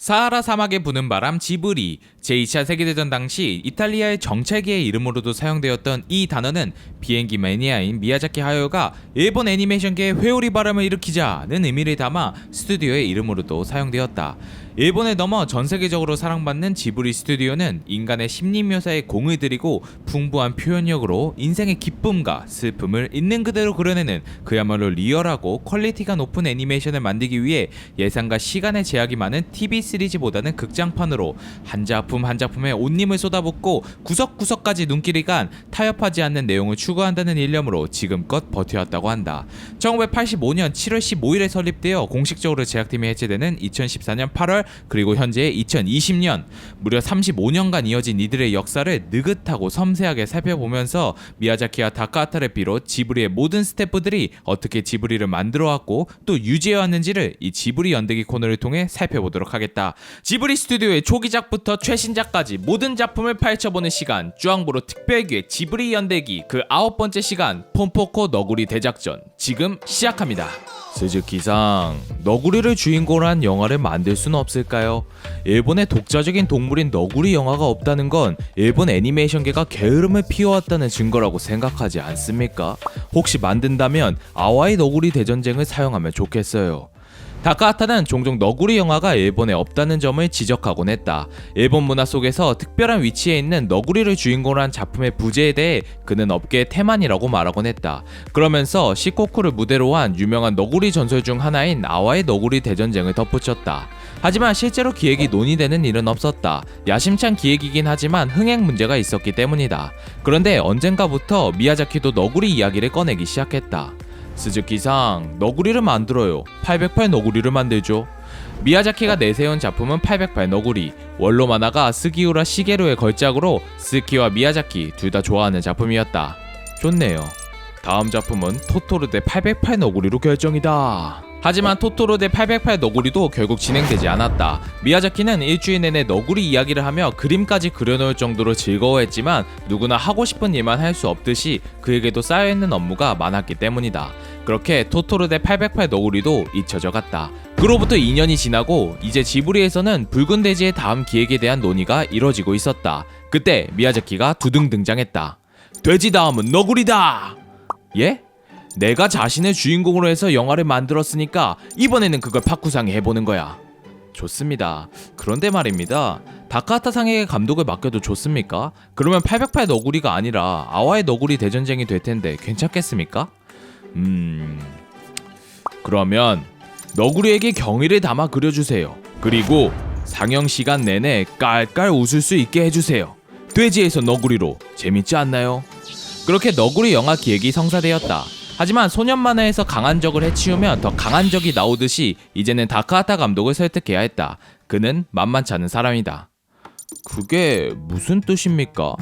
사하라 사막에 부는 바람 지브리. 제2차 세계대전 당시 이탈리아의 정찰기의 이름으로도 사용되었던 이 단어는 비행기 매니아인 미야자키 하야오가 일본 애니메이션계에 회오리 바람을 일으키자는 의미를 담아 스튜디오의 이름으로도 사용되었다. 일본에 넘어 전세계적으로 사랑받는 지브리 스튜디오는 인간의 심리 묘사에 공을 들이고 풍부한 표현력으로 인생의 기쁨과 슬픔을 있는 그대로 그려내는 그야말로 리얼하고 퀄리티가 높은 애니메이션을 만들기 위해 예산과 시간의 제약이 많은 TV 시리즈보다는 극장판으로 한 작품 한 작품에 온 힘을 쏟아붓고 구석구석까지 눈길이 간 타협하지 않는 내용을 추구한다는 일념으로 지금껏 버텨왔다고 한다. 1985년 7월 15일에 설립되어 공식적으로 제작팀이 해체되는 2014년 8월 그리고 현재의 2020년 무려 35년간 이어진 이들의 역사를 느긋하고 섬세하게 살펴보면서 미야자키와 다카하타를 비롯 지브리의 모든 스태프들이 어떻게 지브리를 만들어왔고 또 유지해왔는지를 이 지브리 연대기 코너를 통해 살펴보도록 하겠다. 지브리 스튜디오의 초기작부터 최신작까지 모든 작품을 파헤쳐보는 시간, 쭈앙부로 특별기획 지브리 연대기 그 9번째 시간, 폼포코 너구리 대작전 지금 시작합니다. 스즈키상, 너구리를 주인공으로 한 영화를 만들 수는 없을까요? 일본의 독자적인 동물인 너구리 영화가 없다는 건 일본 애니메이션계가 게으름을 피워왔다는 증거라고 생각하지 않습니까? 혹시 만든다면 아와이 너구리 대전쟁을 사용하면 좋겠어요. 다카하타는 종종 너구리 영화가 일본에 없다는 점을 지적하곤 했다. 일본 문화 속에서 특별한 위치에 있는 너구리를 주인공으로 한 작품의 부재에 대해 그는 업계의 태만이라고 말하곤 했다. 그러면서 시코쿠를 무대로 한 유명한 너구리 전설 중 하나인 아와의 너구리 대전쟁을 덧붙였다. 하지만 실제로 기획이 논의되는 일은 없었다. 야심찬 기획이긴 하지만 흥행 문제가 있었기 때문이다. 그런데 언젠가부터 미야자키도 너구리 이야기를 꺼내기 시작했다. 스즈키상, 너구리를 만들어요. 808 너구리를 만들죠. 미야자키가 내세운 작품은 808 너구리. 원로 만화가 스기우라 시게루의 걸작으로 스키와 미야자키 둘 다 좋아하는 작품이었다. 좋네요. 다음 작품은 토토로 대 808 너구리로 결정이다. 하지만 토토로 대 808 너구리도 결국 진행되지 않았다. 미야자키는 일주일 내내 너구리 이야기를 하며 그림까지 그려놓을 정도로 즐거워했지만 누구나 하고 싶은 일만 할 수 없듯이 그에게도 쌓여있는 업무가 많았기 때문이다. 그렇게 토토로 대 808 너구리도 잊혀져 갔다. 그로부터 2년이 지나고 이제 지브리에서는 붉은 돼지의 다음 기획에 대한 논의가 이뤄지고 있었다. 그때 미야자키가 두둥 등장했다. 돼지 다음은 너구리다! 예? 내가 자신을 주인공으로 해서 영화를 만들었으니까 이번에는 그걸 파쿠상이 해보는 거야. 좋습니다. 그런데 말입니다. 다카하타 상에게 감독을 맡겨도 좋습니까? 그러면 808 너구리가 아니라 아와의 너구리 대전쟁이 될 텐데 괜찮겠습니까? 그러면 너구리에게 경의를 담아 그려주세요. 그리고 상영 시간 내내 깔깔 웃을 수 있게 해주세요. 돼지에서 너구리로 재밌지 않나요? 그렇게 너구리 영화 기획이 성사되었다. 하지만 소년 만화에서 강한 적을 해치우면 더 강한 적이 나오듯이 이제는 다카하타 감독을 설득해야 했다. 그는 만만치 않은 사람이다. 그게 무슨 뜻입니까?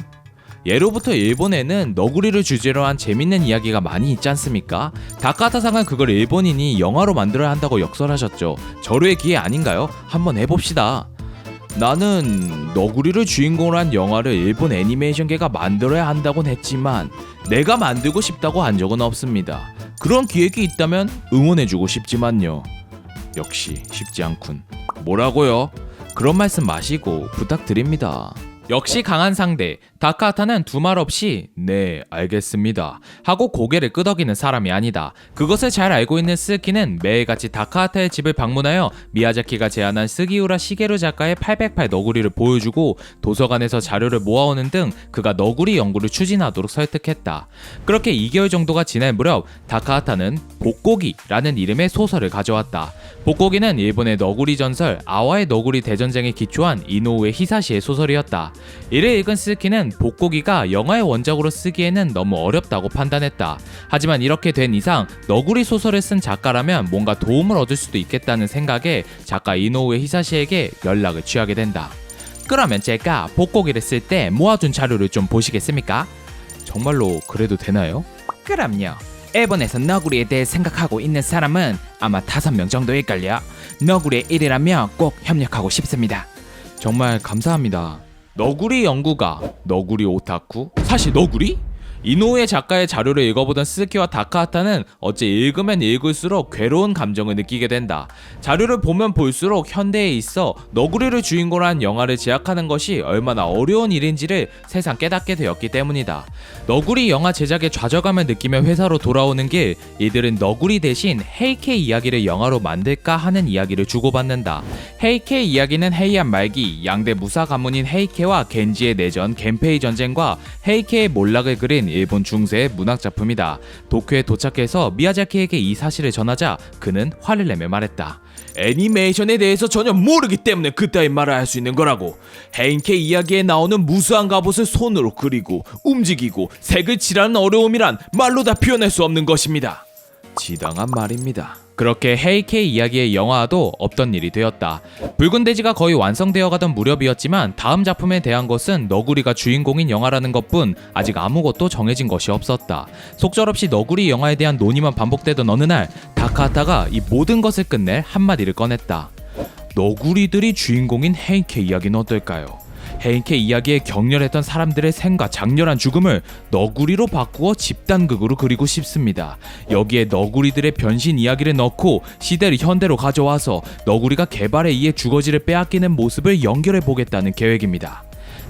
예로부터 일본에는 너구리를 주제로 한 재밌는 이야기가 많이 있지 않습니까? 다카하타상은 그걸 일본인이 영화로 만들어야 한다고 역설하셨죠. 절호의 기회 아닌가요? 한번 해봅시다. 나는 너구리를 주인공으로 한 영화를 일본 애니메이션계가 만들어야 한다곤 했지만 내가 만들고 싶다고 한 적은 없습니다. 그런 기획이 있다면 응원해주고 싶지만요. 역시 쉽지 않군. 뭐라고요? 그런 말씀 마시고 부탁드립니다. 역시 강한 상대 다카하타는 두말 없이 네 알겠습니다 하고 고개를 끄덕이는 사람이 아니다. 그것을 잘 알고 있는 스즈키는 매일같이 다카하타의 집을 방문하여 미야자키가 제안한 스기우라 시게루 작가의 808 너구리를 보여주고 도서관에서 자료를 모아오는 등 그가 너구리 연구를 추진하도록 설득했다. 그렇게 2개월 정도가 지날 무렵 다카하타는 복고기라는 이름의 소설을 가져왔다. 복고기는 일본의 너구리 전설 아와의 너구리 대전쟁에 기초한 이노우에 히사시의 소설이었다. 이를 읽은 스즈키는 복고기가 영화의 원작으로 쓰기에는 너무 어렵다고 판단했다. 하지만 이렇게 된 이상 너구리 소설을 쓴 작가라면 뭔가 도움을 얻을 수도 있겠다는 생각에 작가 이노우에 히사시에게 연락을 취하게 된다. 그러면 제가 복고기를 쓸 때 모아둔 자료를 좀 보시겠습니까? 정말로 그래도 되나요? 그럼요. 일본에서 너구리에 대해 생각하고 있는 사람은 아마 5명 정도일걸요. 너구리의 일이라면 꼭 협력하고 싶습니다. 정말 감사합니다. 너구리 연구가, 너구리 오타쿠? 사실 너구리? 이노우에 작가의 자료를 읽어보던 스즈키와 다카하타는 어째 읽으면 읽을수록 괴로운 감정을 느끼게 된다. 자료를 보면 볼수록 현대에 있어 너구리를 주인공으로 한 영화를 제작하는 것이 얼마나 어려운 일인지를 새삼 깨닫게 되었기 때문이다. 너구리 영화 제작에 좌절감을 느끼며 회사로 돌아오는 길, 이들은 너구리 대신 헤이케이 이야기를 영화로 만들까 하는 이야기를 주고받는다. 헤이케이 이야기는 헤이안 말기 양대 무사 가문인 헤이케와 겐지의 내전 겐페이 전쟁과 헤이케의 몰락을 그린 일본 중세의 문학작품이다. 도쿄에 도착해서 미야자키에게 이 사실을 전하자 그는 화를 내며 말했다. 애니메이션에 대해서 전혀 모르기 때문에 그따위 말을 할 수 있는 거라고. 헤이케이 이야기에 나오는 무수한 갑옷을 손으로 그리고 움직이고 색을 칠하는 어려움이란 말로 다 표현할 수 없는 것입니다. 지당한 말입니다. 그렇게 헤이케이 이야기의 영화화도 없던 일이 되었다. 붉은 돼지가 거의 완성되어 가던 무렵이었지만 다음 작품에 대한 것은 너구리가 주인공인 영화라는 것뿐 아직 아무것도 정해진 것이 없었다. 속절없이 너구리 영화에 대한 논의만 반복되던 어느 날 다카하타가 이 모든 것을 끝낼 한마디를 꺼냈다. 너구리들이 주인공인 헤이케이 이야기는 어떨까요? 헤이케이 이야기에 격렬했던 사람들의 생과 장렬한 죽음을 너구리로 바꾸어 집단극으로 그리고 싶습니다. 여기에 너구리들의 변신 이야기를 넣고 시대를 현대로 가져와서 너구리가 개발에 의해 주거지를 빼앗기는 모습을 연결해보겠다는 계획입니다.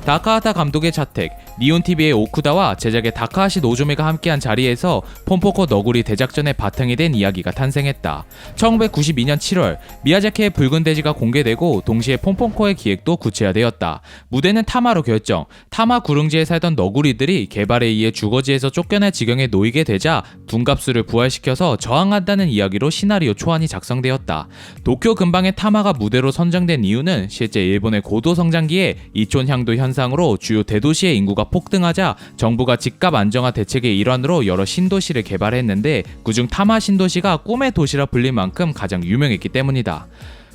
다카하타 감독의 자택, 니온TV의 오쿠다와 제작의 다카하시 노조메가 함께한 자리에서 폼포코 너구리 대작전의 바탕이 된 이야기가 탄생했다. 1992년 7월 미야자키의 붉은 돼지가 공개되고 동시에 폼포코의 기획도 구체화되었다. 무대는 타마로 결정. 타마 구릉지에 살던 너구리들이 개발에 의해 주거지에서 쫓겨날 지경에 놓이게 되자 둔갑수를 부활시켜서 저항한다는 이야기로 시나리오 초안이 작성되었다. 도쿄 근방의 타마가 무대로 선정된 이유는 실제 일본의 고도 성장기에 이촌향도 현상으로 주요 대도시의 인구가 폭등하자 정부가 집값 안정화 대책의 일환으로 여러 신도시를 개발했는데 그중 타마 신도시가 꿈의 도시라 불릴 만큼 가장 유명했기 때문이다.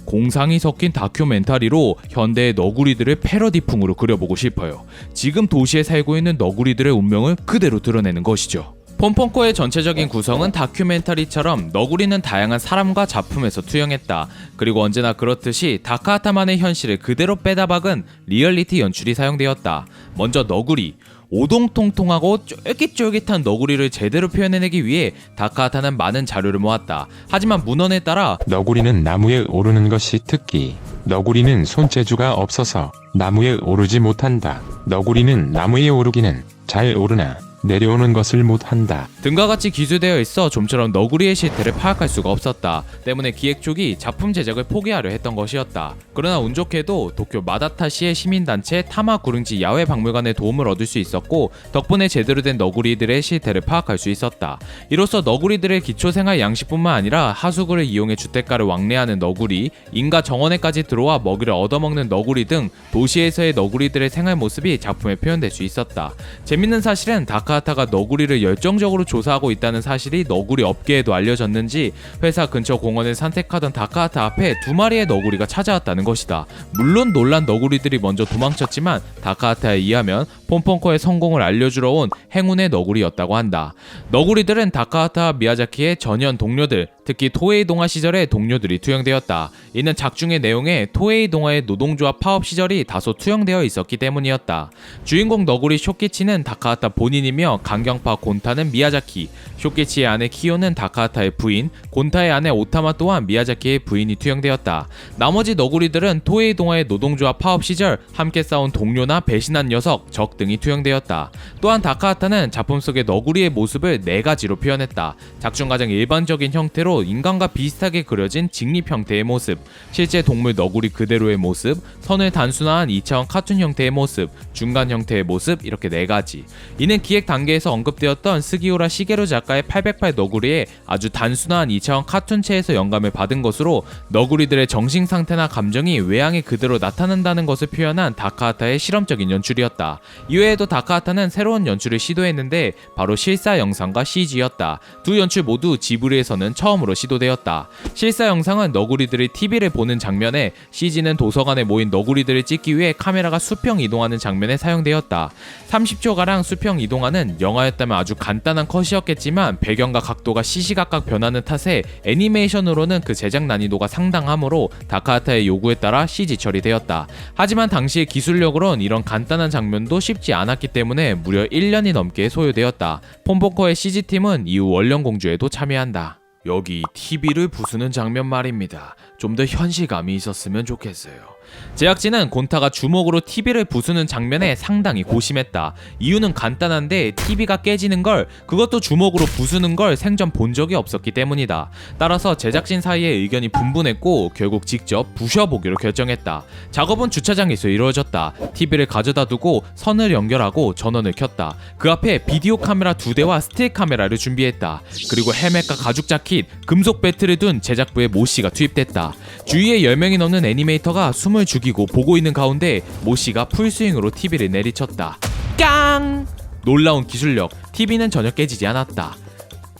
공상이 섞인 다큐멘터리로 현대의 너구리들을 패러디풍으로 그려보고 싶어요. 지금 도시에 살고 있는 너구리들의 운명을 그대로 드러내는 것이죠. 폼pom코의 전체적인 구성은 다큐멘터리처럼 너구리는 다양한 사람과 작품에서 투영했다. 그리고 언제나 그렇듯이 다카하타만의 현실을 그대로 빼다 박은 리얼리티 연출이 사용되었다. 먼저 너구리. 오동통통하고 쫄깃쫄깃한 너구리를 제대로 표현해내기 위해 다카하타는 많은 자료를 모았다. 하지만 문헌에 따라 너구리는 나무에 오르는 것이 특기. 너구리는 손재주가 없어서 나무에 오르지 못한다. 너구리는 나무에 오르기는 잘 오르나 내려오는 것을 못한다 등과 같이 기술되어 있어 좀처럼 너구리의 실태를 파악할 수가 없었다. 때문에 기획 쪽이 작품 제작을 포기하려 했던 것이었다. 그러나 운 좋게도 도쿄 마다타시의 시민단체 타마 구릉지 야외 박물관의 도움을 얻을 수 있었고 덕분에 제대로 된 너구리들의 실태를 파악할 수 있었다. 이로써 너구리들의 기초생활 양식뿐만 아니라 하수구를 이용해 주택가를 왕래하는 너구리, 인가 정원에까지 들어와 먹이를 얻어먹는 너구리 등 도시에서의 너구리들의 생활 모습이 작품에 표현될 수 있었다. 재밌는 사실은 다카하타가 너구리를 열정적으로 조사하고 있다는 사실이 너구리 업계에도 알려졌는지 회사 근처 공원을 산책하던 다카하타 앞에 2마리의 너구리가 찾아왔다는 것이다. 물론 놀란 너구리들이 먼저 도망쳤지만 다카하타에 의하면 폼pom코의 성공을 알려주러 온 행운의 너구리였다고 한다. 너구리들은 다카하타와 미야자키의 전현 동료들, 특히 토에이 동화 시절의 동료들이 투영되었다. 이는 작중의 내용에 토에이 동화의 노동조합 파업 시절이 다소 투영되어 있었기 때문이었다. 주인공 너구리 쇼키치는 다카하타 본인이며 강경파 곤타는 미야자키, 쇼키치의 아내 키요는 다카하타의 부인, 곤타의 아내 오타마 또한 미야자키의 부인이 투영되었다. 나머지 너구리들은 토에이 동화의 노동조합 파업 시절 함께 싸운 동료나 배신한 녀석, 적 등이 투영되었다. 또한 다카하타는 작품 속의 너구리의 모습을 4가지로 표현했다. 작중 가장 일반적인 형태로 인간과 비슷하게 그려진 직립 형태의 모습, 실제 동물 너구리 그대로의 모습, 선을 단순화한 2차원 카툰 형태의 모습, 중간 형태의 모습, 이렇게 4가지. 이는 기획 단계에서 언급되었던 스기우라 시게루 작가의 808 너구리의 아주 단순한 2차원 카툰체에서 영감을 받은 것으로 너구리들의 정신 상태나 감정이 외양에 그대로 나타난다는 것을 표현한 다카하타의 실험적인 연출이었다. 이외에도 다카하타는 새로운 연출을 시도했는데 바로 실사 영상과 CG였다. 두 연출 모두 지브리에서는 처음으로 처음으로 시도되었다. 실사 영상은 너구리들이 TV를 보는 장면에 CG는 도서관에 모인 너구리들을 찍기 위해 카메라가 수평 이동하는 장면에 사용되었다. 30초가량 수평 이동하는 영화였다면 아주 간단한 컷이었겠지만 배경과 각도가 시시각각 변하는 탓에 애니메이션으로는 그 제작 난이도가 상당하므로 다카하타의 요구에 따라 CG 처리되었다. 하지만 당시의 기술력으론 이런 간단한 장면도 쉽지 않았기 때문에 무려 1년이 넘게 소요되었다. 폼포코의 CG팀은 이후 원령공주에도 참여한다. 여기 TV를 부수는 장면 말입니다. 좀 더 현실감이 있었으면 좋겠어요. 제작진은 곤타가 주먹으로 TV를 부수는 장면에 상당히 고심했다. 이유는 간단한데 TV가 깨지는 걸, 그것도 주먹으로 부수는 걸 생전 본 적이 없었기 때문이다. 따라서 제작진 사이에 의견이 분분했고 결국 직접 부셔보기로 결정했다. 작업은 주차장에서 이루어졌다. TV를 가져다 두고 선을 연결하고 전원을 켰다. 그 앞에 비디오 카메라 2대와 스틸 카메라를 준비했다. 그리고 헬멧과 가죽 자켓, 금속 배트를 둔 제작부의 모씨가 투입됐다. 주위에 10명이 넘는 애니메이터가 숨을 죽이고 보고 있는 가운데 모씨가 풀스윙으로 TV를 내리쳤다. 깡! 놀라운 기술력, TV는 전혀 깨지지 않았다.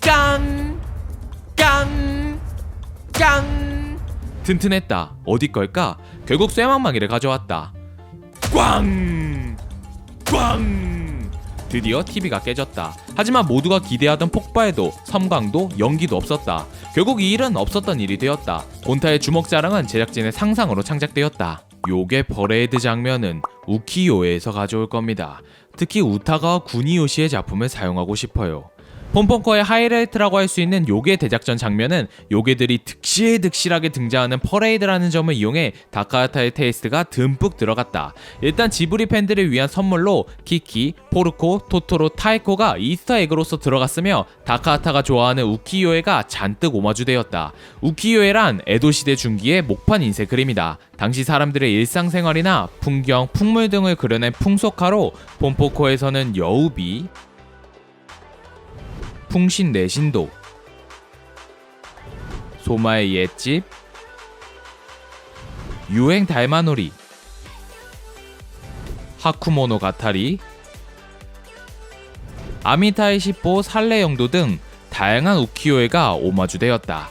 깡! 깡! 깡! 튼튼했다. 어디 걸까? 결국 쇠망망이를 가져왔다. 꽝! 꽝! 드디어 TV가 깨졌다. 하지만 모두가 기대하던 폭발도, 섬광도, 연기도 없었다. 결국 이 일은 없었던 일이 되었다. 곤타의 주먹 자랑은 제작진의 상상으로 창작되었다. 요게 버레이드 장면은 우키요에에서 가져올 겁니다. 특히 우타가와 구니요시의 작품을 사용하고 싶어요. 폼pom코의 하이라이트라고 할 수 있는 요괴 대작전 장면은 요괴들이 득실득실하게 등장하는 퍼레이드라는 점을 이용해 다카하타의 테이스트가 듬뿍 들어갔다. 일단 지브리 팬들을 위한 선물로 키키, 포르코, 토토로, 타이코가 이스터에그로서 들어갔으며 다카하타가 좋아하는 우키요에가 잔뜩 오마주되었다. 우키요에란 에도시대 중기의 목판 인쇄 그림이다. 당시 사람들의 일상생활이나 풍경, 풍물 등을 그려낸 풍속화로 폼포코에서는 여우비, 풍신 내신도, 소마의 옛집, 유행 달마놀이, 하쿠모노 가타리, 아미타이 십보 살레영도 등 다양한 우키요에가 오마주되었다.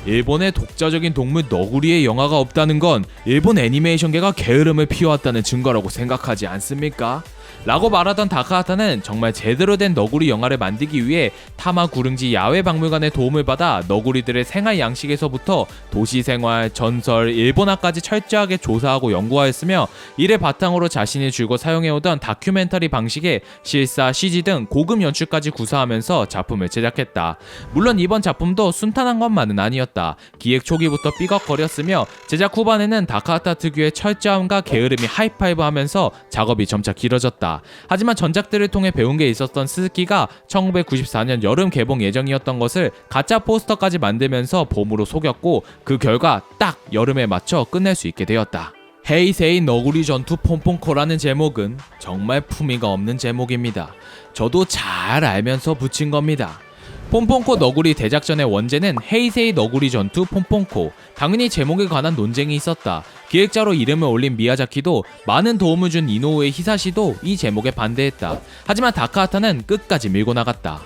일본의 독자적인 동물 너구리의 영화가 없다는 건 일본 애니메이션계가 게으름을 피워왔다는 증거라고 생각하지 않습니까? 라고 말하던 다카하타는 정말 제대로 된 너구리 영화를 만들기 위해 타마 구릉지 야외 박물관의 도움을 받아 너구리들의 생활 양식에서부터 도시 생활, 전설, 일본화까지 철저하게 조사하고 연구하였으며 이를 바탕으로 자신이 줄곧 사용해오던 다큐멘터리 방식의 실사, CG 등 고급 연출까지 구사하면서 작품을 제작했다. 물론 이번 작품도 순탄한 것만은 아니었다. 기획 초기부터 삐걱거렸으며 제작 후반에는 다카하타 특유의 철저함과 게으름이 하이파이브하면서 작업이 점차 길어졌다. 하지만 전작들을 통해 배운 게 있었던 스즈키가 1994년 여름 개봉 예정이었던 것을 가짜 포스터까지 만들면서 봄으로 속였고 그 결과 딱 여름에 맞춰 끝낼 수 있게 되었다. 헤이세이 너구리 전투 폼pom코라는 제목은 정말 품위가 없는 제목입니다. 저도 잘 알면서 붙인 겁니다. 폼pom코 너구리 대작전의 원제는 헤이세이 너구리 전투 폼pom코. 당연히 제목에 관한 논쟁이 있었다. 기획자로 이름을 올린 미야자키도 많은 도움을 준 이노우의 히사시도 이 제목에 반대했다. 하지만 다카하타는 끝까지 밀고 나갔다.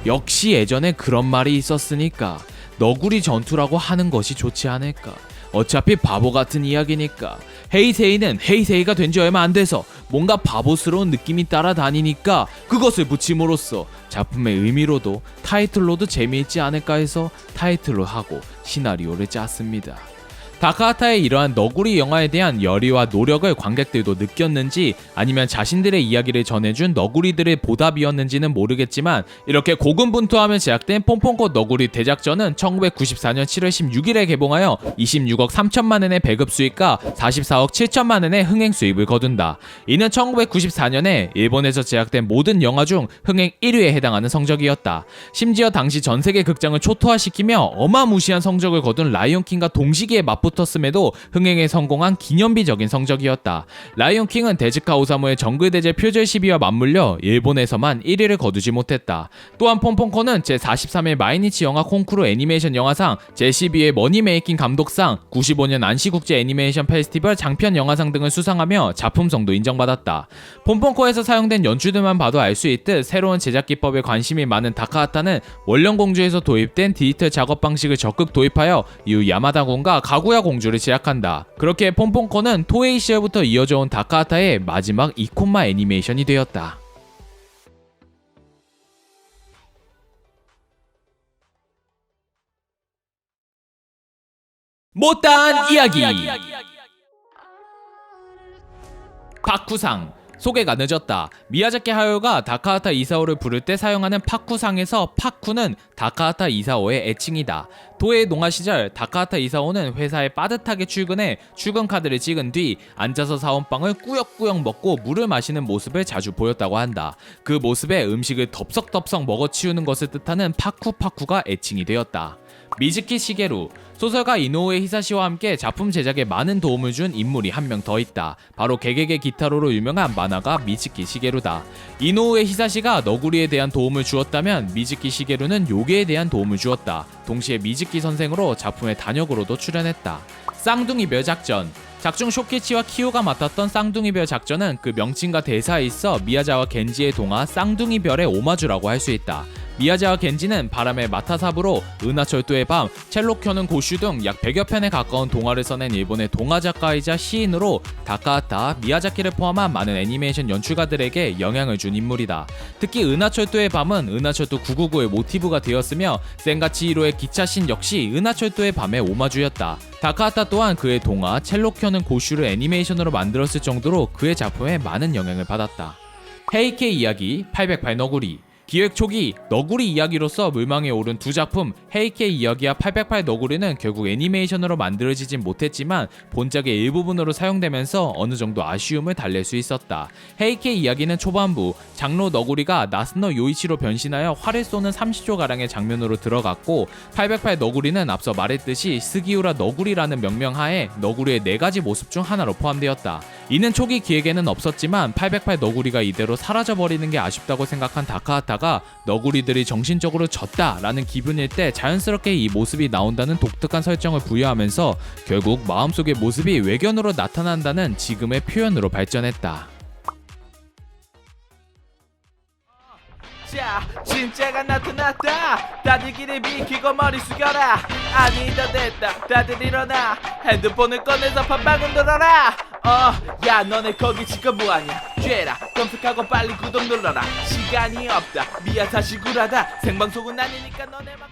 역시 예전에 그런 말이 있었으니까 너구리 전투라고 하는 것이 좋지 않을까. 어차피 바보 같은 이야기니까. 헤이세이는 헤이세이가 된 지 얼마 안 돼서 뭔가 바보스러운 느낌이 따라다니니까 그것을 붙임으로써 작품의 의미로도 타이틀로도 재미있지 않을까 해서 타이틀로 하고 시나리오를 짰습니다. 다카하타의 이러한 너구리 영화에 대한 열의와 노력을 관객들도 느꼈는지 아니면 자신들의 이야기를 전해준 너구리들의 보답이었는지는 모르겠지만 이렇게 고군분투하며 제작된 폼pom코 너구리 대작전은 1994년 7월 16일에 개봉하여 26억 3천만 원의 배급 수익과 44억 7천만 원의 흥행 수입을 거둔다. 이는 1994년에 일본에서 제작된 모든 영화 중 흥행 1위에 해당하는 성적이었다. 심지어 당시 전세계 극장을 초토화시키며 어마무시한 성적을 거둔 라이온킹과 동시기에 맞붙 붙었음에도 흥행에 성공한 기념비적인 성적이었다. 라이온킹은 데즈카 오사무의 정글대제 표절 시비와 맞물려 일본에서만 1위를 거두지 못했다. 또한 폼폼코는 제43회 마이니치 영화 콩쿠르 애니메이션 영화상, 제12회 머니메이킹 감독상, 95년 안시국제 애니메이션 페스티벌 장편 영화상 등을 수상하며 작품성도 인정받았다. 폼폼코에서 사용된 연출들만 봐도 알 수 있듯 새로운 제작 기법에 관심이 많은 다카하타는 원령공주에서 도입된 디지털 작업 방식을 적극 도입하여 이후 야마다군과 가구야 공주를 제작한다. 그렇게 폼폼코는 토에이 시절부터 이어져 온 다카하타의 마지막 이코마 애니메이션이 되었다. 못다한 이야기. 파쿠상. 소개가 늦었다. 미야자키 하야오가 다카하타 이사오를 부를 때 사용하는 파쿠상에서 파쿠는 다카하타 이사오의 애칭이다. 도의 농화 시절 다카하타 이사오는 회사에 빠듯하게 출근해 출근 카드를 찍은 뒤 앉아서 사온 빵을 꾸역꾸역 먹고 물을 마시는 모습을 자주 보였다고 한다. 그 모습에 음식을 덥석덥석 먹어치우는 것을 뜻하는 파쿠파쿠가 애칭이 되었다. 미즈키 시게루. 소설가 이노우에 히사시와 함께 작품 제작에 많은 도움을 준 인물이 한 명 더 있다. 바로 개개개 기타로로 유명한 만화가 미즈키 시게루다. 이노우에 히사시가 너구리에 대한 도움을 주었다면 미즈키 시게루는 요괴에 대한 도움을 주었다. 동시에 미즈키 선생으로 작품의 단역으로도 출연했다. 쌍둥이별 작전. 작중 쇼키치와 키오가 맡았던 쌍둥이별 작전은 그 명칭과 대사에 있어 미야자와 겐지의 동화 쌍둥이별의 오마주라고 할 수 있다. 미야자와 겐지는 바람의 마타사부로 은하철도의 밤, 첼로 켜는 고슈 등 약 100여 편에 가까운 동화를 써낸 일본의 동화 작가이자 시인으로 다카하타, 미야자키를 포함한 많은 애니메이션 연출가들에게 영향을 준 인물이다. 특히 은하철도의 밤은 은하철도 999의 모티브가 되었으며 센가치히로의 기차신 역시 은하철도의 밤의 오마주였다. 다카하타 또한 그의 동화 첼로 켜는 고슈를 애니메이션으로 만들었을 정도로 그의 작품에 많은 영향을 받았다. 헤이케 이야기 808 너구리. 기획 초기 너구리 이야기로서 물망에 오른 두 작품 헤이케이 이야기와 808 너구리는 결국 애니메이션으로 만들어지진 못했지만 본작의 일부분으로 사용되면서 어느 정도 아쉬움을 달랠 수 있었다. 헤이케이 이야기는 초반부 장로 너구리가 나스노 요이치로 변신하여 활을 쏘는 30초가량의 장면으로 들어갔고 808 너구리는 앞서 말했듯이 스기우라 너구리라는 명명하에 너구리의 4가지 모습 중 하나로 포함되었다. 이는 초기 기획에는 없었지만 808 너구리가 이대로 사라져버리는 게 아쉽다고 생각한 다카하타가 너구리들이 정신적으로 졌다라는 기분일 때 자연스럽게 이 모습이 나온다는 독특한 설정을 부여하면서 결국 마음속의 모습이 외견으로 나타난다는 지금의 표현으로 발전했다. 자, 진짜가 나타났다. 다들 길을 비키고 머리 숙여라. 아니다 됐다. 다들 일어나. 핸드폰을 꺼내서 판방을 돌아라. 야 너네 거기 지금 뭐하냐. 죄라 검색하고 빨리 구독 눌러라. 시간이 없다. 미야 사실 구라다. 생방송은 아니니까 너네만